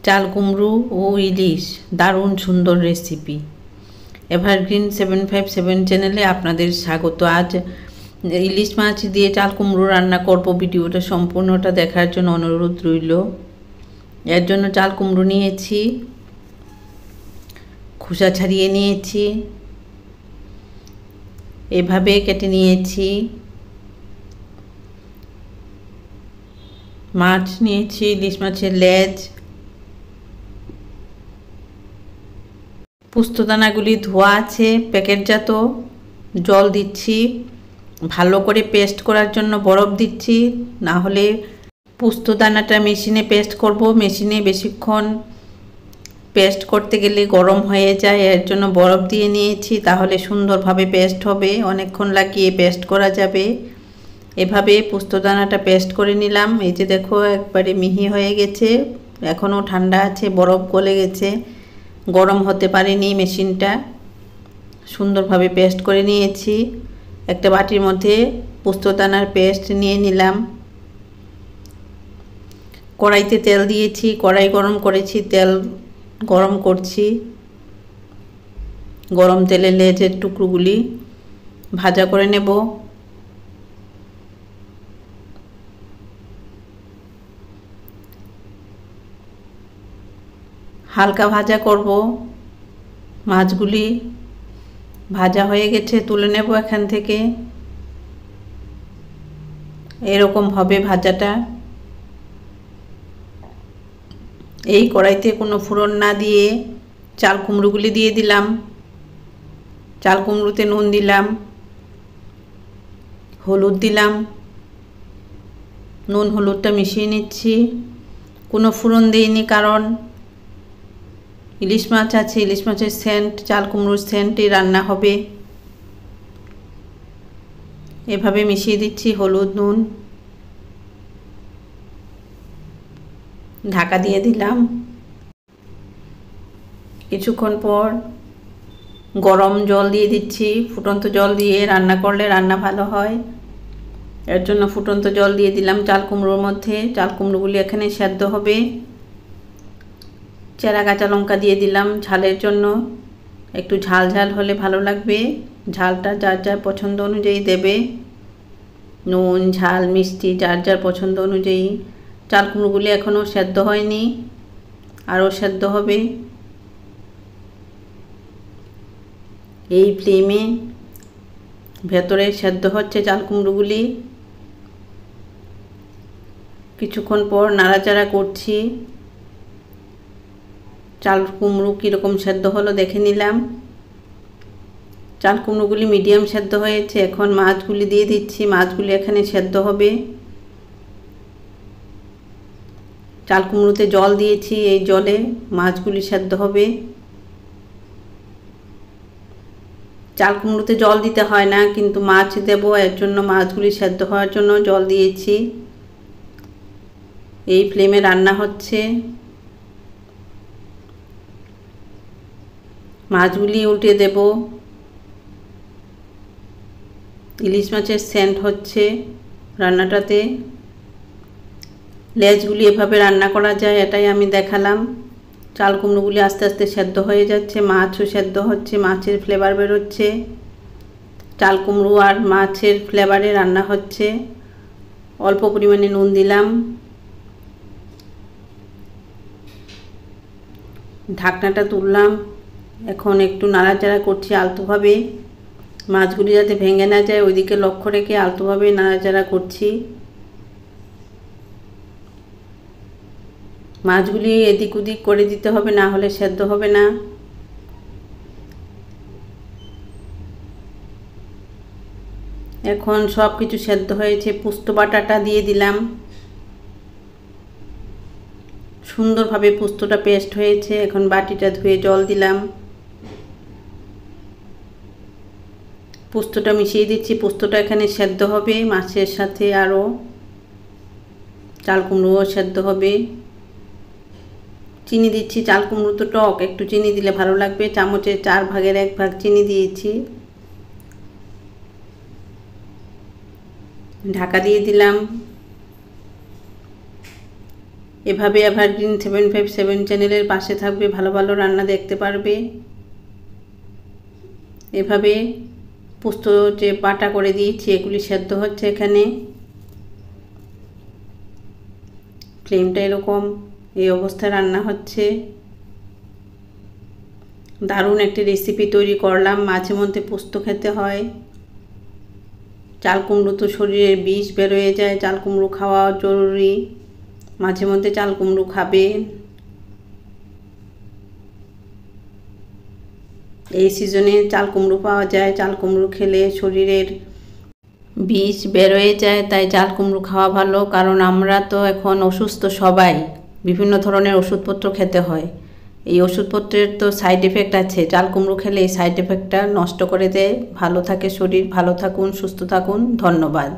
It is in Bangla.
চাল কুমড়ো ও ইলিশ দারুণ সুন্দর রেসিপি। এভারগ্রিন 757 চ্যানেলে আপনাদের স্বাগত। আজ ইলিশ মাছ দিয়ে চাল কুমড়ো রান্না করব। ভিডিওটা সম্পূর্ণটা দেখার জন্য অনুরোধ রইল। এর জন্য চাল কুমড়ো নিয়েছি, খোসা ছাড়িয়ে নিয়েছি, এভাবে কেটে নিয়েছি। মাছ নিয়েছি, ইলিশ মাছের লেজ। পোস্তদানাগুলি ধোয়া আছে, প্যাকেটজাত। জল দিচ্ছি, ভালো করে পেস্ট করার জন্য বরফ দিচ্ছি, না হলে পোস্তদানাটা মেশিনে পেস্ট করব। মেশিনে বেশিক্ষণ পেস্ট করতে গেলে গরম হয়ে যায়, এর জন্য বরফ দিয়ে নিয়েছি, তাহলে সুন্দরভাবে পেস্ট হবে, অনেকক্ষণ লাগিয়ে পেস্ট করা যাবে। এভাবে পোস্তদানাটা পেস্ট করে নিলাম। এই যে দেখো, একবারে মিহি হয়ে গেছে, এখনও ঠান্ডা আছে, বরফ গলে গেছে, গরম হতে পারেনি মেশিনটা। সুন্দরভাবে পেস্ট করে নিয়েছি। একটা বাটির মধ্যে পোস্তদানার পেস্ট নিয়ে নিলাম। কড়াইতে তেল দিয়েছি, কড়াই গরম করেছি, তেল গরম করছি। গরম তেলে লেজের টুকরোগুলি ভাজা করে নেব। হালকা ভাজা করব। মাছগুলি ভাজা হয়ে গেছে, তুলে নেব এখান থেকে। এরকম হবে ভাজাটা। এই কড়াইতে কোনো ফোড়ন না দিয়ে চাল কুমড়োগুলি দিয়ে দিলাম। চাল কুমড়োতে নুন দিলাম, হলুদ দিলাম। নুন হলুদটা মিশিয়ে নিচ্ছি। কোনো ফোড়ন দিইনি, কারণ ইলিশ মাছ আছে, ইলিশ মাছের সেন্ট, চাল কুমড়োর সেন্টে রান্না হবে। এভাবে মিশিয়ে দিচ্ছি হলুদ নুন। ঢাকা দিয়ে দিলাম। কিছুক্ষণ পর গরম জল দিয়ে দিচ্ছি। ফুটন্ত জল দিয়ে রান্না করলে রান্না ভালো হয়, এর জন্য ফুটন্ত জল দিয়ে দিলাম চাল কুমড়োর মধ্যে। চাল কুমড়োগুলি এখানে সেদ্ধ হবে। চেরা কাঁচা লঙ্কা দিয়ে দিলাম ঝালের জন্য, একটু ঝাল ঝাল হলে ভালো লাগবে। ঝালটা যার যার পছন্দ অনুযায়ী দেবে। নুন ঝাল মিষ্টি যার যার পছন্দ অনুযায়ী। চাল কুমড়োগুলি এখনও সেদ্ধ হয়নি, আরও সেদ্ধ হবে। এই ফ্লেমে ভেতরে সেদ্ধ হচ্ছে চাল কুমড়োগুলি। কিছুক্ষণ পর নাড়াচাড়া করছি। চাল কুমড়ো কীরকম সেদ্ধ হলো দেখে নিলাম। চাল কুমড়োগুলি মিডিয়াম সেদ্ধ হয়েছে। এখন মাছগুলি দিয়ে দিচ্ছি। মাছগুলি এখানে সেদ্ধ হবে। চাল কুমড়োতে জল দিয়েছি, এই জলে মাছগুলি সেদ্ধ হবে। চাল কুমড়োতে জল দিতে হয় না, কিন্তু মাছ দেব, এর জন্য মাছগুলি সেদ্ধ হওয়ার জন্য জল দিয়েছি। এই ফ্লেমে রান্না হচ্ছে। মাছগুলি উল্টে দেব। ইলিশ মাছের সেন্ট হচ্ছে রান্নাটাতে। লেজগুলি এভাবে রান্না করা যায়, এটাই আমি দেখালাম। চাল কুমড়োগুলি আস্তে আস্তে সেদ্ধ হয়ে যাচ্ছে, মাছও সেদ্ধ হচ্ছে, মাছের ফ্লেভার বেরোচ্ছে। চাল কুমড়ো আর মাছের ফ্লেভারে রান্না হচ্ছে। অল্প পরিমাণে নুন দিলাম। ঢাকনাটা তুললাম। এখন একটু নাড়াচাড়া করছি আলতোভাবে। মাছগুলি যাতে ভেঙে না যায় ওইদিকে লক্ষ্য রেখে আলতোভাবে নাড়াচাড়া করছি। মাছগুলি এদিক ওদিক করে দিতে হবে, না হলে সেদ্ধ হবে না। এখন সব কিছু সেদ্ধ হয়েছে। পোস্ত বাটাটা দিয়ে দিলাম। সুন্দরভাবে পোস্তটা পেস্ট হয়েছে। এখন বাটিটা ধুয়ে জল দিলাম। পোস্তটা মিশিয়ে দিচ্ছি। পোস্তটা এখানে সেদ্ধ হবে মাছের সাথে, আরও চাল কুমড়োও সেদ্ধ হবে। চিনি দিচ্ছি। চাল কুমড়ো তো টক, একটু চিনি দিলে ভালো লাগবে। চামচের 4 ভাগের 1 ভাগ চিনি দিয়েছি। ঢাকা দিয়ে দিলাম। এভাবে এভারগ্রিন 757 চ্যানেলের পাশে থাকবে, ভালো ভালো রান্না দেখতে পারবে। এভাবে পোস্ত যে বাটা করে দিয়েছি এগুলি সেদ্ধ হচ্ছে এখানে। ফ্লেমটা এরকম এই অবস্থায় রান্না হচ্ছে। দারুণ একটি রেসিপি তৈরি করলাম। মাঝে মধ্যে পোস্ত খেতে হয়। চাল কুমড়ো তো শরীরের বিষ বেরোয় যায়, চাল কুমড়ো খাওয়া জরুরি। মাঝে মধ্যে চাল কুমড়ো খাবে। এই সিজনে চাল কুমড়ো পাওয়া যায়, চাল কুমড়ো খেলে শরীরের বিষ বেরোয় যায়, তাই চাল কুমড়ো খাওয়া ভালো। কারণ আমরা তো এখন অসুস্থ সবাই, বিভিন্ন ধরনের ওষুধপত্র খেতে হয়। এই ওষুধপত্রের তো সাইড এফেক্ট আছে, চাল কুমড়ো খেলে এই সাইড এফেক্টটা নষ্ট করে দেয়। ভালো থাকে শরীর, ভালো থাকুন, সুস্থ থাকুন। ধন্যবাদ।